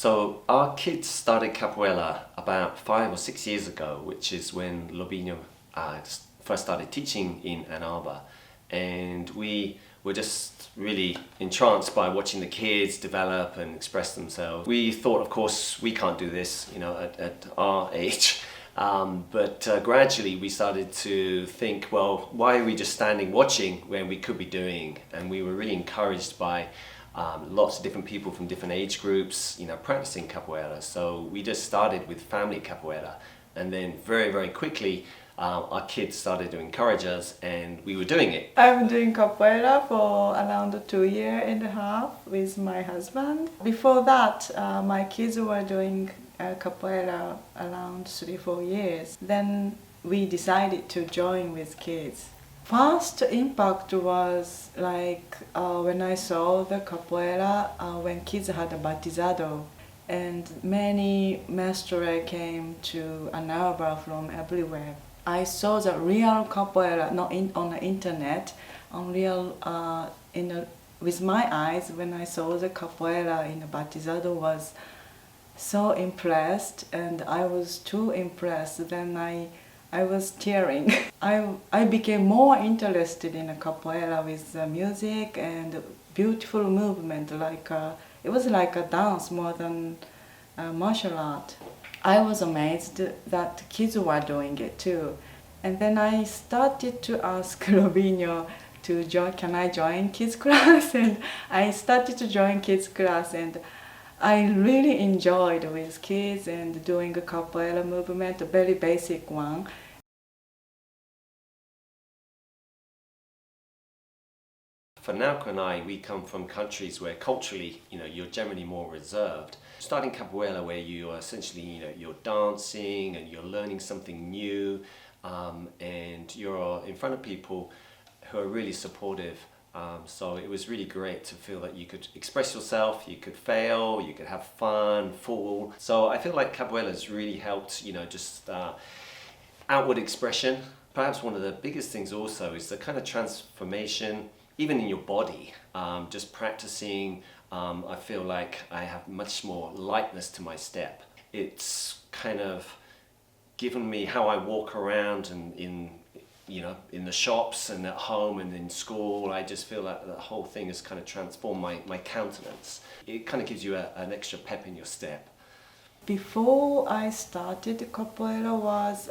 So our kids started capoeira about 5 or 6 years ago, which is when Lobinho first started teaching in Ann Arbor. And we were just really entranced by watching the kids develop and express themselves. We thought, of course, we can't do this, at our age. But gradually we started to think, well, why are we just standing watching when we could be doing? And we were really encouraged by lots of different people from different age groups, practicing capoeira. So we just started with family capoeira, and then very, very quickly our kids started to encourage us, and we were doing it. I'm doing capoeira for around 2 years and a half with my husband. Before that, my kids were doing capoeira around 3-4 years. Then we decided to join with kids. First impact was like when I saw the capoeira when kids had a batizado, and many maestros came to Ann Arbor from everywhere. I saw the real capoeira, not on the internet, on real with my eyes. When I saw the capoeira in the batizado, was so impressed, and I was too impressed. Then I was tearing. I became more interested in a capoeira with the music and beautiful movement. It was like a dance more than a martial art. I was amazed that kids were doing it too. And then I started to ask Robinho to join, can I join kids class? And I started to join kids class, and I really enjoyed with kids and doing a capoeira movement, a very basic one. For Naoko and I, we come from countries where culturally, you're generally more reserved. Starting capoeira, where you are essentially, you're dancing and you're learning something new, and you're in front of people who are really supportive. So it was really great to feel that you could express yourself, you could fail, you could have fun, fall. So I feel like capoeira has really helped, just outward expression. Perhaps one of the biggest things also is the kind of transformation, even in your body. Just practicing, I feel like I have much more lightness to my step. It's kind of given me how I walk around and in the shops and at home and in school. I just feel like the whole thing has kind of transformed my countenance. It kind of gives you an extra pep in your step. Before I started capoeira,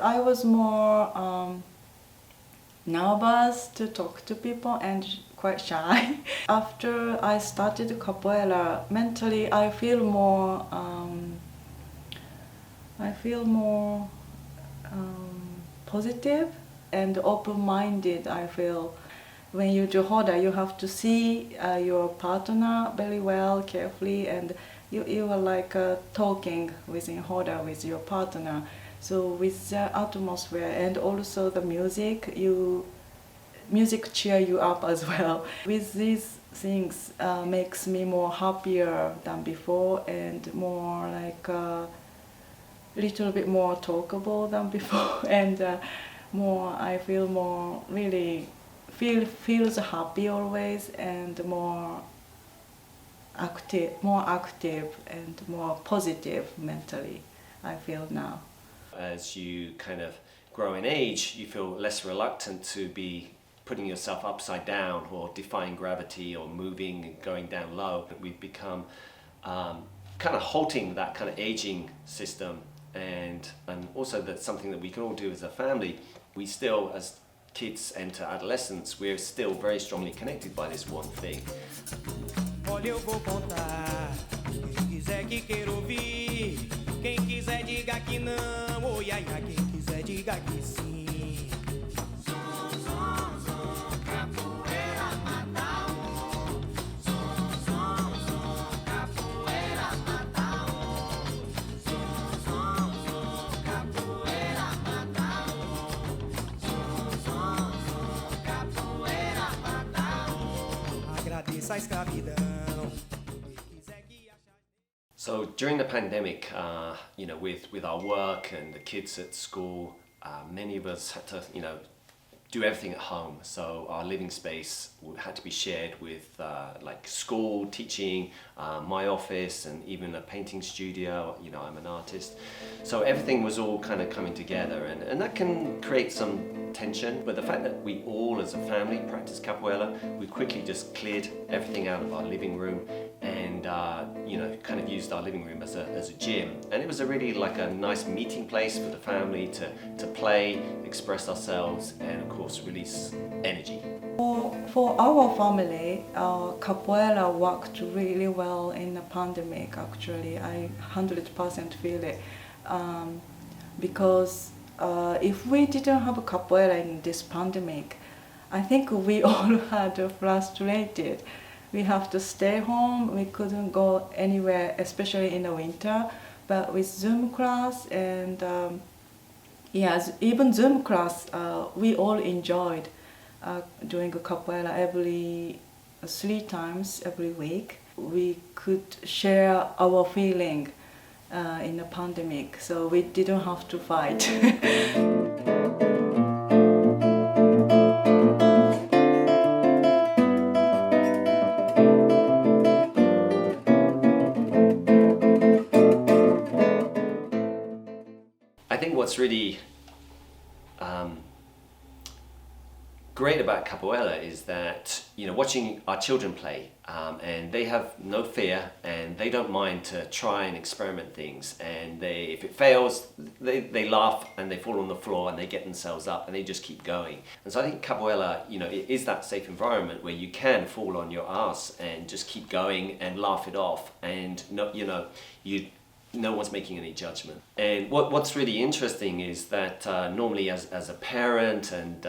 I was more nervous to talk to people and quite shy. After I started capoeira, mentally I feel more positive and open-minded. I feel when you do Hoda, you have to see your partner very well, carefully, and you are like talking within Hoda with your partner. So with the atmosphere and also the music, music cheer you up as well. With these things makes me more happier than before, and more like little bit more talkable than before, and I feel more really feels happy always, and more active and more positive mentally, I feel now. As you kind of grow in age, you feel less reluctant to be putting yourself upside down or defying gravity or moving and going down low. We've become kind of halting that kind of aging system, and also that's something that we can all do as a family. We still, as kids enter adolescence, we're still very strongly connected by this one thing. Olha, eu vou contar. Quem quiser que queira ouvir. Quem quiser diga que não. Oh, ai, ai, quem quiser diga que sim. Agradeça a escravidão. So during the pandemic, with our work and the kids at school, many of us had to, do everything at home. So our living space had to be shared with like school, teaching, my office, and even a painting studio. You know, I'm an artist. So everything was all kind of coming together, and that can create some tension. But the fact that we all as a family practice capoeira, we quickly just cleared everything out of our living room and you know, kind of used our living room as a gym. And it was a really like a nice meeting place for the family to play, express ourselves, and of course release energy. For our family, capoeira worked really well in the pandemic. Actually, I 100% feel it, because if we didn't have capoeira in this pandemic, I think we all had frustrated. We have to stay home. We couldn't go anywhere, especially in the winter. But with Zoom class and yes, even Zoom class, we all enjoyed doing a capoeira every 3 times every week. We could share our feeling in the pandemic, so we didn't have to fight. I think what's really great about capoeira is that, you know, watching our children play, and they have no fear and they don't mind to try and experiment things, and if it fails, they laugh and they fall on the floor and they get themselves up and they just keep going. And so I think capoeira, you know, it is that safe environment where you can fall on your ass and just keep going and laugh it off, and no one's making any judgment. And what's really interesting is that normally as a parent, and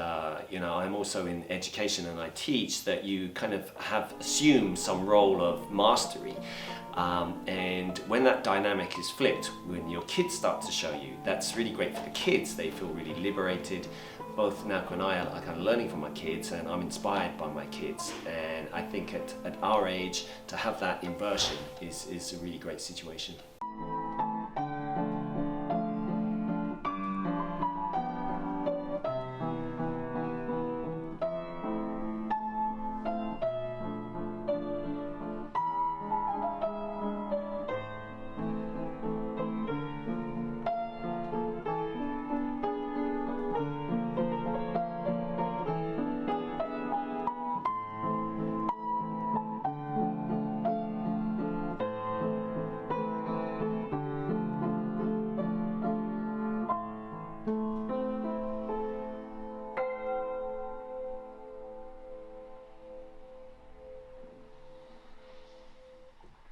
you know, I'm also in education and I teach, that you kind of have assumed some role of mastery. And when that dynamic is flipped, when your kids start to show you, that's really great for the kids. They feel really liberated. Both Naoko and I are kind of learning from my kids, and I'm inspired by my kids. And I think at our age, to have that inversion is a really great situation.